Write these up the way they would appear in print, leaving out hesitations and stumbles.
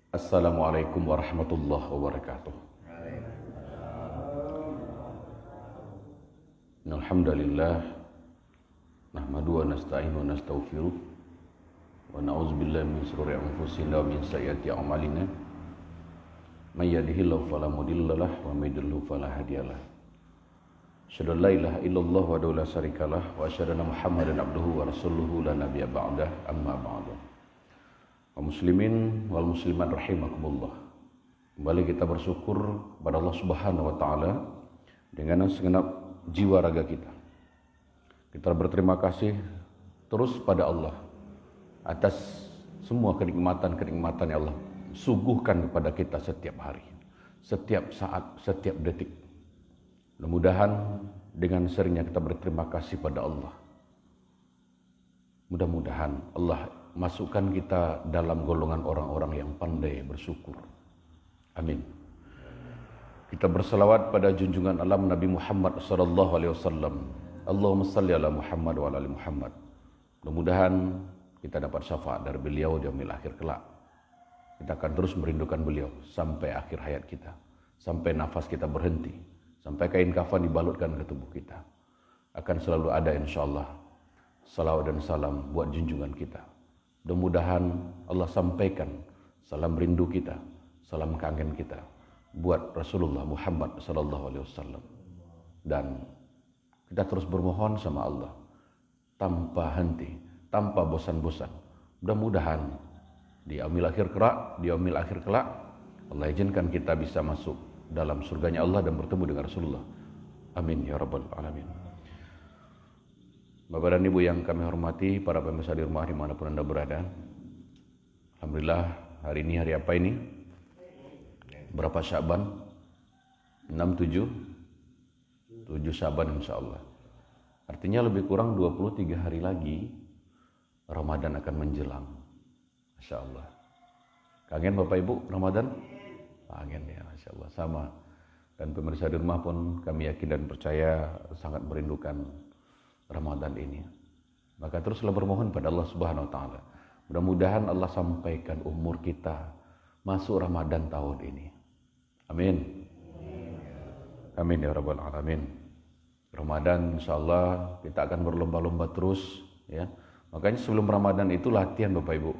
Assalamualaikum warahmatullahi wabarakatuh. Alhamdulillah nahmadu wa nasta'inu wa nastaghfiruh wa na'udzubillahi min shururi anfusina wa min sayyiati a'malina. May yahdihillahu fala mudhillalah wa may yudhlil fala hadiyalah. Asyhadu an la ilaha illallah wa la syarikalah wa asyhadu anna Muhammadan abduhu wa rasuluhu la nabiyya ba'dah, amma ba'du. Kaum muslimin wal muslimat rahimakumullah. Kembali kita bersyukur kepada Allah Subhanahu wa taala dengan segenap jiwa raga kita. Kita berterima kasih terus pada Allah atas semua kenikmatan-kenikmatan yang Allah suguhkan kepada kita setiap hari, setiap saat, setiap detik. Mudah-mudahan dengan seringnya kita berterima kasih pada Allah, mudah-mudahan Allah masukkan kita dalam golongan orang-orang yang pandai bersyukur. Amin. Kita berselawat pada junjungan alam Nabi Muhammad sallallahu alaihi wasallam. Allahumma salli ala Muhammad wa ala ali Muhammad. Mudah-mudahan kita dapat syafaat dari beliau di yaumil akhir kelak. Kita akan terus merindukan beliau sampai akhir hayat kita, sampai nafas kita berhenti, sampai kain kafan dibalutkan ke tubuh kita. Akan selalu ada insyaallah salawat dan salam buat junjungan kita. Mudah-mudahan Allah sampaikan salam rindu kita, salam kangen kita buat Rasulullah Muhammad sallallahu alaihi wasallam. Dan kita terus bermohon sama Allah tanpa henti, tanpa bosan-bosan. Mudah-mudahan di yaumil akhir kelak Allah izinkan kita bisa masuk dalam surganya Allah dan bertemu dengan Rasulullah. Amin ya rabbal alamin. Bapak dan Ibu yang kami hormati, para pemirsa di rumah dimanapun Anda berada. Alhamdulillah, hari ini hari apa ini? Berapa Sya'ban? 6, 7? 7 Sya'ban insyaAllah. Artinya lebih kurang 23 hari lagi Ramadan akan menjelang. Masya Allah. Kangen Bapak Ibu Ramadan? Kangen ya, Masya Allah. Sama. Dan pemirsa di rumah pun kami yakin dan percaya sangat merindukan Ramadan ini. Maka teruslah bermohon pada Allah Subhanahu wa taala. Mudah-mudahan Allah sampaikan umur kita masuk Ramadan tahun ini. Amin. Amin ya rabbal alamin. Ramadan insyaallah kita akan berlomba-lomba terus ya. Makanya sebelum Ramadan itu latihan Bapak Ibu.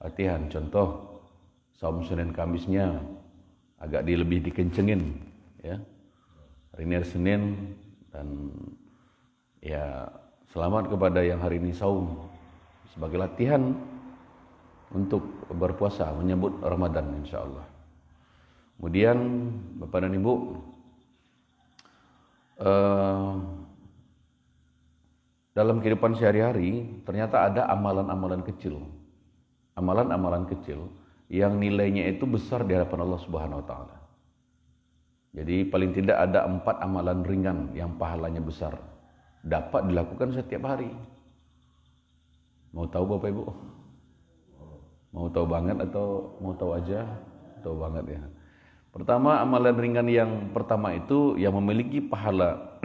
Latihan, contoh saum Senin Kamisnya agak lebih dikencengin ya. Hari ini hari Senin dan ya, selamat kepada yang hari ini saum sebagai latihan untuk berpuasa menyambut Ramadan insyaallah. Kemudian Bapak dan Ibu, dalam kehidupan sehari-hari ternyata ada amalan-amalan kecil. Amalan-amalan kecil yang nilainya itu besar di hadapan Allah Subhanahu wa taala. Jadi paling tidak ada 4 amalan ringan yang pahalanya besar, dapat dilakukan setiap hari. Mau tahu Bapak Ibu? Mau tahu banget atau mau tahu aja? Tahu banget ya. Pertama, amalan ringan yang pertama itu yang memiliki pahala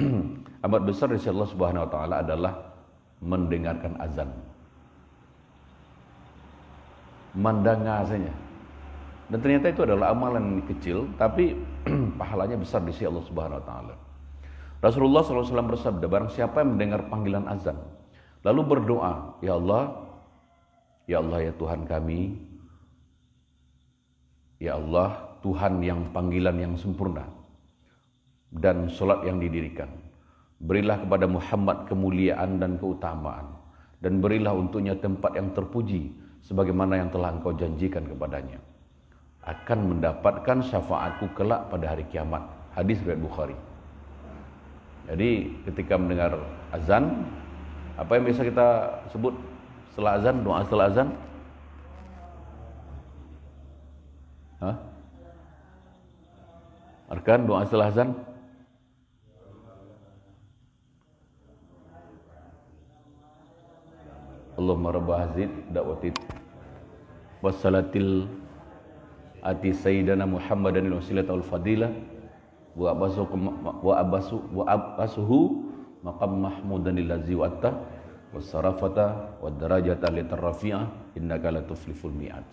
amat besar dari Allah Subhanahu wa taala adalah mendengarkan azan. Mandanga saja. Dan ternyata itu adalah amalan kecil tapi pahalanya besar di sisi Allah Subhanahu wa taala. Rasulullah SAW bersabda, barang siapa yang mendengar panggilan azan lalu berdoa, ya Allah ya Tuhan kami, ya Allah Tuhan yang panggilan yang sempurna dan solat yang didirikan, berilah kepada Muhammad kemuliaan dan keutamaan, dan berilah untuknya tempat yang terpuji sebagaimana yang telah engkau janjikan kepadanya, akan mendapatkan syafaatku kelak pada hari kiamat. Hadis riwayat Bukhari. Jadi ketika mendengar azan, apa yang biasa kita sebut setelah azan, doa setelah azan? Arkan doa setelah azan? Allahumma rabb hazid da'wati wassalatil ati sayyidana Muhammadan wasilata wal fadilah wa abasuhu maqam mahmudan lillazi wa'atta wasarafata wad darajata litarrafi'ah innaka latufliful mi'ad.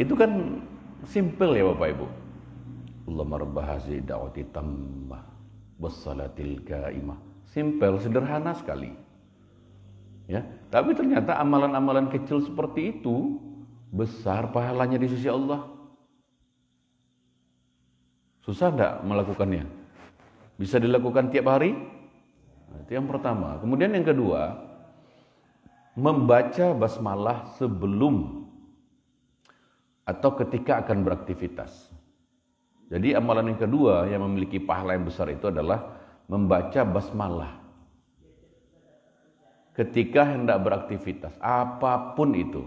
Itu kan simple ya Bapak Ibu. Allahumma rabb hazihi da'wati tammah wassalatil qaimah. Simple, sederhana sekali. Ya, tapi ternyata amalan-amalan kecil seperti itu besar pahalanya di sisi Allah. Susah enggak melakukannya? Bisa dilakukan tiap hari? Nah, itu yang pertama. Kemudian yang kedua, membaca basmalah sebelum atau ketika akan beraktivitas. Jadi amalan yang kedua yang memiliki pahala yang besar itu adalah membaca basmalah ketika hendak beraktivitas, apapun itu.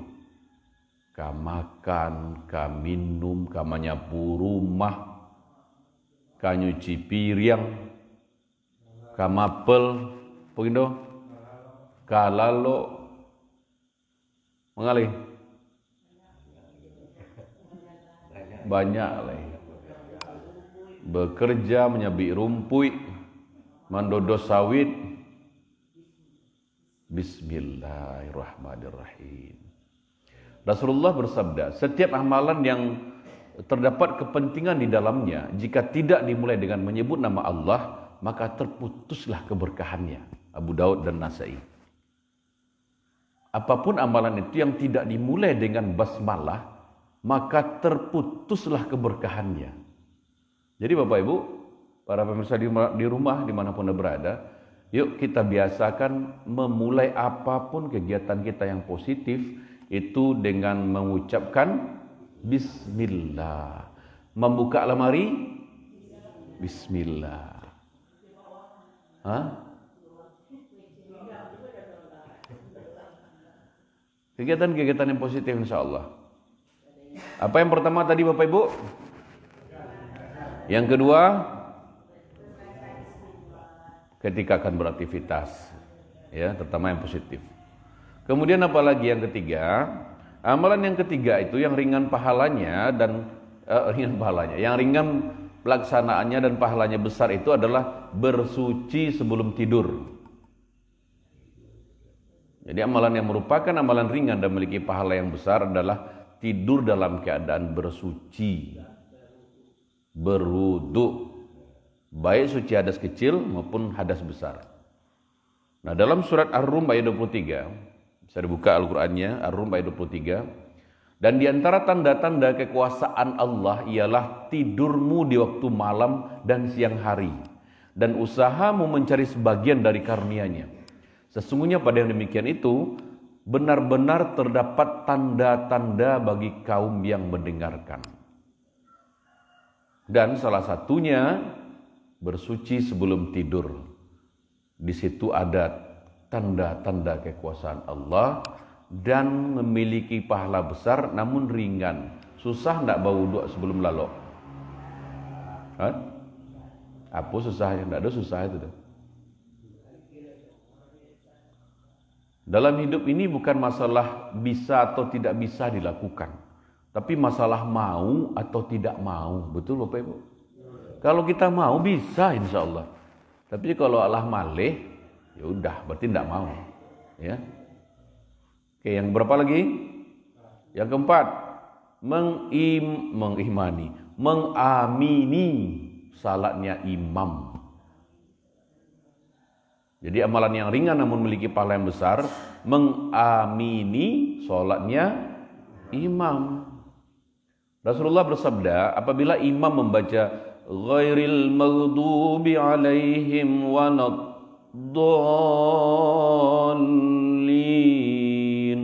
Ka makan, ka minum, ka menyapu rumah, ka nyuci piring, ka mapel, begitu, ka lalo, mengalih. Banyak lah. Bekerja, menyabik rumput, mendodos sawit. Bismillahirrahmanirrahim. Rasulullah bersabda, setiap amalan yang terdapat kepentingan di dalamnya, jika tidak dimulai dengan menyebut nama Allah, maka terputuslah keberkahannya. Abu Daud dan Nasai. Apapun amalan itu yang tidak dimulai dengan basmalah, maka terputuslah keberkahannya. Jadi Bapak Ibu, para pemirsa di rumah dimanapun Anda berada, yuk kita biasakan memulai apapun kegiatan kita yang positif itu dengan mengucapkan Bismillah. Membuka lemari, Bismillah. Kegiatan-kegiatan yang positif insya Allah. Apa yang pertama tadi Bapak Ibu? Yang kedua, ketika akan beraktivitas, ya, terutama yang positif. Kemudian apalagi yang ketiga? Amalan yang ketiga itu yang ringan pahalanya dan yang ringan pelaksanaannya dan pahalanya besar itu adalah bersuci sebelum tidur. Jadi amalan yang merupakan amalan ringan dan memiliki pahala yang besar adalah tidur dalam keadaan bersuci, berwudu, baik suci hadas kecil maupun hadas besar. Nah, dalam surat Ar-Rum ayat 23, bisa dibuka Al-Qur'annya, Ar-Rum ayat 23, dan di antara tanda-tanda kekuasaan Allah ialah tidurmu di waktu malam dan siang hari, dan usahamu mencari sebagian dari karunia-Nya. Sesungguhnya pada yang demikian itu benar-benar terdapat tanda-tanda bagi kaum yang mendengarkan. Dan salah satunya bersuci sebelum tidur. Di situ ada tanda-tanda kekuasaan Allah dan memiliki pahala besar namun ringan. Susah enggak berwudu sebelum lalok? Apa susahnya? Enggak ada susah itu dah. Dalam hidup ini bukan masalah bisa atau tidak bisa dilakukan, tapi masalah mau atau tidak mau. Betul Bapak Ibu? Kalau kita mau bisa insya Allah. Tapi kalau Allah malih, ya udah berarti tidak mau. Ya. Oke, yang berapa lagi? Yang keempat, mengamini salatnya imam. Jadi amalan yang ringan namun memiliki pahala yang besar, mengamini salatnya imam. Rasulullah bersabda, apabila imam membaca ghairil maghdubi alaihim wanaddallin,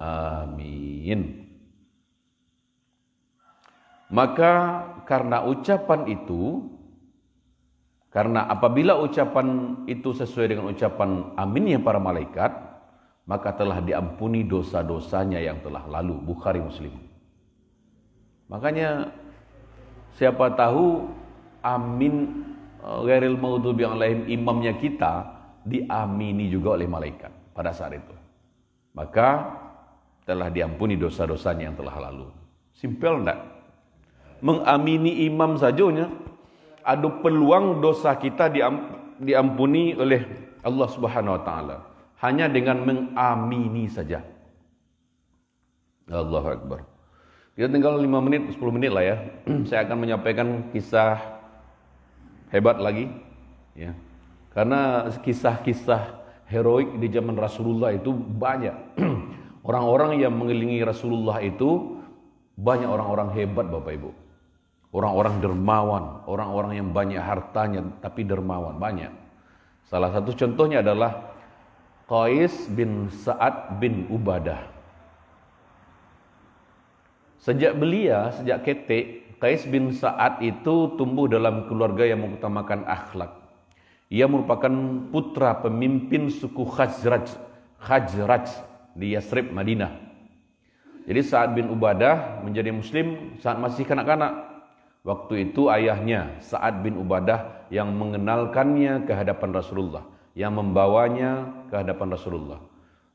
amin, maka karena ucapan itu, karena apabila ucapan itu sesuai dengan ucapan aminnya para malaikat, maka telah diampuni dosa-dosanya yang telah lalu. Bukhari Muslim. Makanya siapa tahu amin ghairil maghdubi alaihim imamnya kita diamini juga oleh malaikat pada saat itu. Maka telah diampuni dosa-dosanya yang telah lalu. Simpel enggak? Mengamini imam saja ada peluang dosa kita diampuni oleh Allah Subhanahu wa taala hanya dengan mengamini saja. Allahu Akbar. Kita tinggal 5 menit, 10 menit lah ya. Saya akan menyampaikan kisah hebat lagi. Ya. Karena kisah-kisah heroik di zaman Rasulullah itu banyak. Orang-orang yang mengelilingi Rasulullah itu banyak orang-orang hebat Bapak Ibu. Orang-orang dermawan, orang-orang yang banyak hartanya tapi dermawan, banyak. Salah satu contohnya adalah Qais bin Sa'ad bin Ubadah. Sejak belia, sejak ketik, Qais bin Sa'ad itu tumbuh dalam keluarga yang mengutamakan akhlak. Ia merupakan putra pemimpin suku Khazraj di Yasrib, Madinah. Jadi Sa'ad bin Ubadah menjadi muslim saat masih kanak-kanak. Waktu itu ayahnya Sa'ad bin Ubadah yang mengenalkannya ke hadapan Rasulullah, yang membawanya ke hadapan Rasulullah.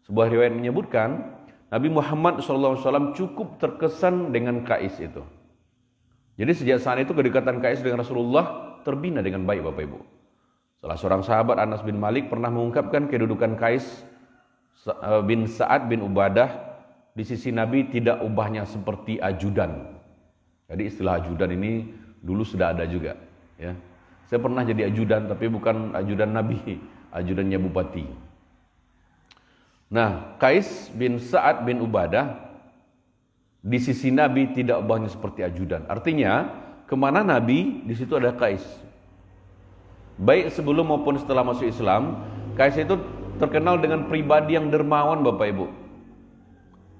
Sebuah riwayat menyebutkan Nabi Muhammad SAW cukup terkesan dengan Qais itu. Jadi sejak saat itu kedekatan Qais dengan Rasulullah terbina dengan baik Bapak Ibu. Salah seorang sahabat Anas bin Malik pernah mengungkapkan kedudukan Qais bin Sa'ad bin Ubadah di sisi Nabi tidak ubahnya seperti ajudan. Jadi istilah ajudan ini dulu sudah ada juga. Ya. Saya pernah jadi ajudan tapi bukan ajudan Nabi, ajudannya bupati. Nah, Qais bin Sa'ad bin Ubadah di sisi Nabi tidak ubahnya seperti ajudan. Artinya kemana Nabi di situ ada Qais. Baik sebelum maupun setelah masuk Islam, Qais itu terkenal dengan pribadi yang dermawan Bapak Ibu.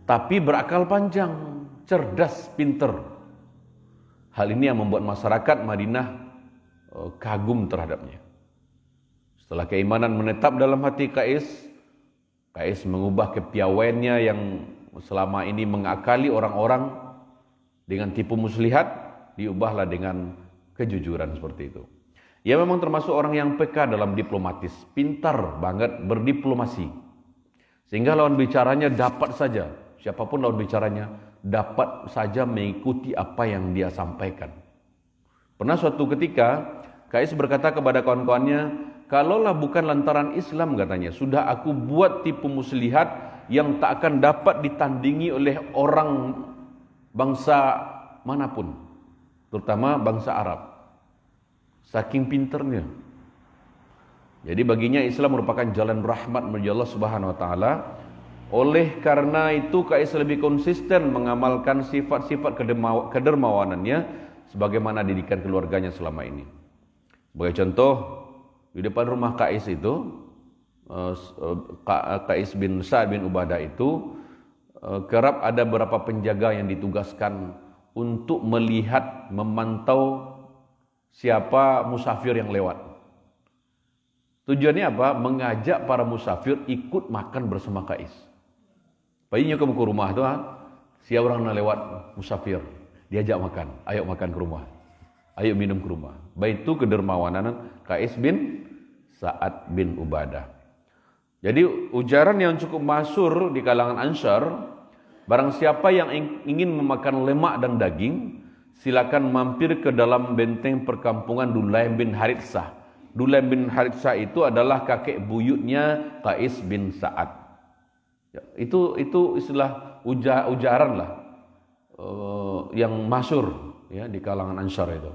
Tapi berakal panjang, cerdas, pinter. Hal ini yang membuat masyarakat Madinah kagum terhadapnya. Setelah keimanan menetap dalam hati Qais mengubah kepiawaiannya yang selama ini mengakali orang-orang dengan tipu muslihat, diubahlah dengan kejujuran seperti itu. Ia memang termasuk orang yang peka dalam diplomatis, pintar banget berdiplomasi. Sehingga lawan bicaranya dapat saja, siapapun lawan bicaranya, dapat saja mengikuti apa yang dia sampaikan. Pernah suatu ketika, Qais berkata kepada kawan-kawannya, kalaulah bukan lantaran Islam katanya, sudah aku buat tipu muslihat yang tak akan dapat ditandingi oleh orang bangsa manapun, terutama bangsa Arab. Saking pinternya. Jadi baginya Islam merupakan jalan rahmat menuju Allah Subhanahu wa taala. Oleh karena itu Qais lebih konsisten mengamalkan sifat-sifat kedermawanannya sebagaimana didikan keluarganya selama ini. Sebagai contoh, di depan rumah Qais itu, Qais bin Sa'ad bin Ubadah itu, kerap ada beberapa penjaga yang ditugaskan untuk melihat, memantau siapa musafir yang lewat. Tujuannya apa? Mengajak para musafir ikut makan bersama Qais. Bayinya ke rumah tu, siapa orang nak lewat musafir, diajak makan, ayo makan ke rumah, ayo minum ke rumah. Baik itu kedermawanan Qais bin Sa'ad bin Ubadah. Jadi ujaran yang cukup masyhur di kalangan Ansar, barang siapa yang ingin memakan lemak dan daging, silakan mampir ke dalam benteng perkampungan Dulaim bin Haritsah. Dulaim bin Haritsah itu adalah kakek buyutnya Qais bin Sa'ad. Ya, itu istilah ujaran lah yang masyhur ya di kalangan Ansar itu.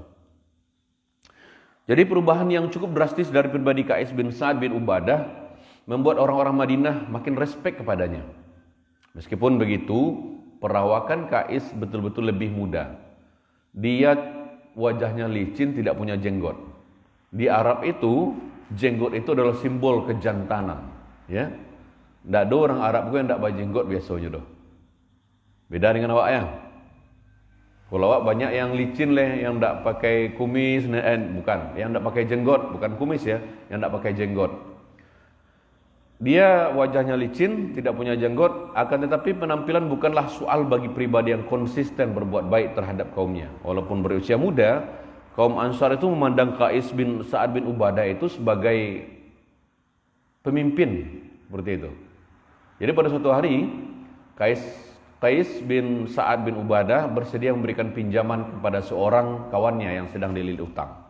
Jadi perubahan yang cukup drastis dari pribadi Qais bin Sa'ad bin Ubadah membuat orang-orang Madinah makin respek kepadanya. Meskipun begitu, perawakan Qais betul-betul lebih muda. Dia wajahnya licin, tidak punya jenggot. Di Arab itu, jenggot itu adalah simbol kejantanan. Ya, tidak ada orang Arab yang tidak berjenggot biasanya doh. Beda dengan awak ya. Kalau awak banyak yang licin leh, yang tidak pakai kumis, bukan, yang tidak pakai jenggot, bukan kumis ya, yang tidak pakai jenggot. Dia wajahnya licin, tidak punya jenggot, akan tetapi penampilan bukanlah soal bagi pribadi yang konsisten berbuat baik terhadap kaumnya. Walaupun berusia muda, kaum Ansar itu memandang Qais bin Sa'ad bin Ubadah itu sebagai pemimpin, seperti itu. Jadi pada suatu hari, Qais bin Sa'ad bin Ubadah bersedia memberikan pinjaman kepada seorang kawannya yang sedang dililit utang.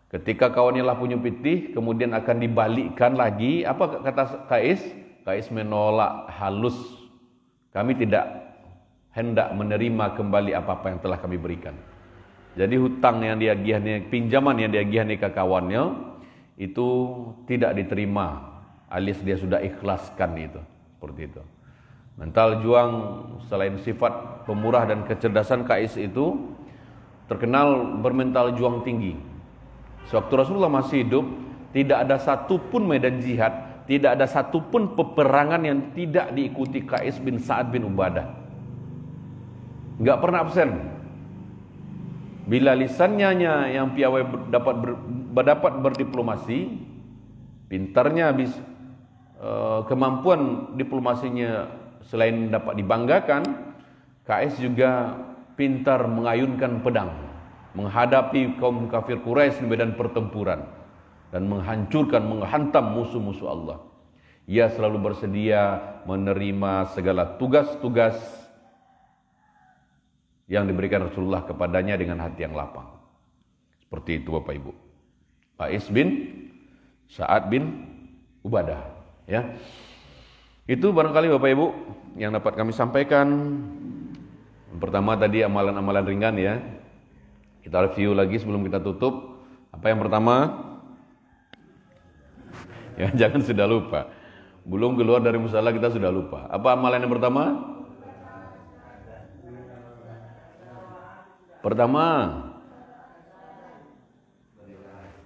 Ketika kawannya lah punya pitih, kemudian akan dibalikkan lagi. Apa kata Qais? Qais menolak halus. Kami tidak hendak menerima kembali apa-apa yang telah kami berikan. Jadi hutang yang dia agihani, pinjaman yang dia agihani ke kawannya itu tidak diterima, alias dia sudah ikhlaskan itu, seperti itu. Mental juang selain sifat pemurah dan kecerdasan Kais itu terkenal bermental juang tinggi. Sewaktu Rasulullah masih hidup, tidak ada satupun medan jihad, tidak ada satupun peperangan yang tidak diikuti Kais bin Sa'ad bin Ubadah. Enggak pernah absen. Bila lisannya yang piawai dapat berdiplomasi, pintarnya kemampuan diplomasinya selain dapat dibanggakan, Kais juga pintar mengayunkan pedang, menghadapi kaum kafir Quraisy di medan pertempuran dan menghantam musuh-musuh Allah. Ia selalu bersedia menerima segala tugas-tugas yang diberikan Rasulullah kepadanya dengan hati yang lapang. Seperti itu Bapak Ibu. Kais bin Sa'ad bin Ubadah, ya. Itu barangkali Bapak Ibu yang dapat kami sampaikan. Yang pertama tadi amalan-amalan ringan, ya. Kita review lagi sebelum kita tutup. Apa yang pertama? Ya, jangan sudah lupa. Belum keluar dari musala kita sudah lupa. Apa amalan yang pertama?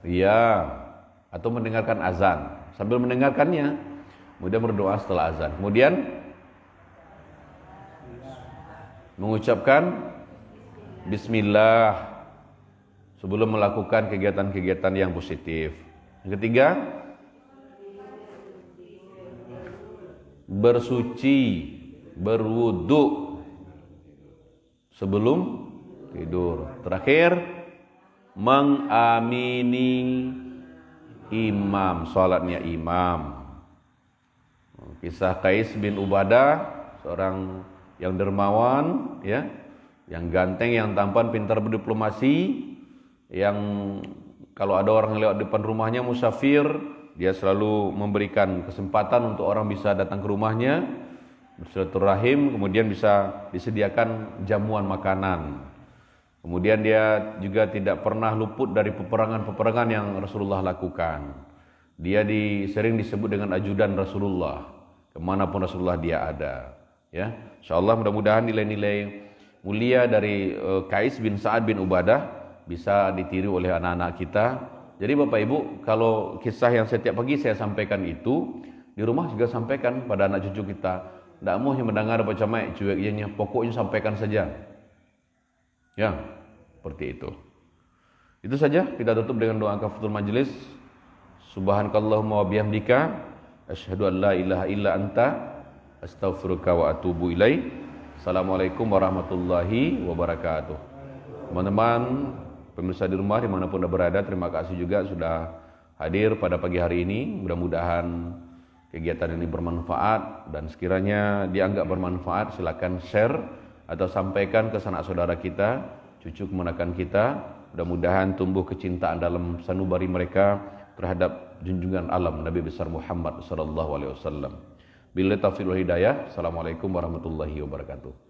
Iya, atau mendengarkan azan. Sambil mendengarkannya, kemudian berdoa setelah azan. Kemudian mengucapkan bismillah sebelum melakukan kegiatan-kegiatan yang positif. Yang ketiga, bersuci, berwudu sebelum tidur. Terakhir, mengamini imam, salatnya imam. Kisah Kais bin Ubadah, seorang yang dermawan, ya, yang ganteng, yang tampan, pintar berdiplomasi, yang kalau ada orang lewat depan rumahnya musafir, dia selalu memberikan kesempatan untuk orang bisa datang ke rumahnya, bersilaturahim, kemudian bisa disediakan jamuan makanan. Kemudian dia juga tidak pernah luput dari peperangan-peperangan yang Rasulullah lakukan. Dia sering disebut dengan ajudan Rasulullah, kemanapun Rasulullah dia ada. Ya, insyaallah mudah-mudahan nilai-nilai mulia dari Kais bin Sa'ad bin Ubadah bisa ditiru oleh anak-anak kita. Jadi Bapak Ibu, kalau kisah yang setiap pagi saya sampaikan itu, di rumah juga sampaikan pada anak cucu kita. Tidak mau yang mendengar baca mai cuek ianya, pokoknya sampaikan saja. Ya, seperti itu. Itu saja, kita tutup dengan doa kafaratul majelis. Subhanakallahumma wa bihamdika asyhadu an la ilaha illa anta astaghfiruka wa atubu ilaik. Assalamualaikum warahmatullahi wabarakatuh. Teman-teman pemirsa di rumah dimanapun Anda berada, terima kasih juga sudah hadir pada pagi hari ini. Mudah-mudahan kegiatan ini bermanfaat, dan sekiranya dianggap bermanfaat silakan share atau sampaikan ke sanak saudara kita, cucu keponakan kita. Mudah-mudahan tumbuh kecintaan dalam sanubari mereka terhadap junjungan alam Nabi besar Muhammad sallallahu alaihi wasallam. Billahi taufiq wal hidayah. Assalamualaikum warahmatullahi wabarakatuh.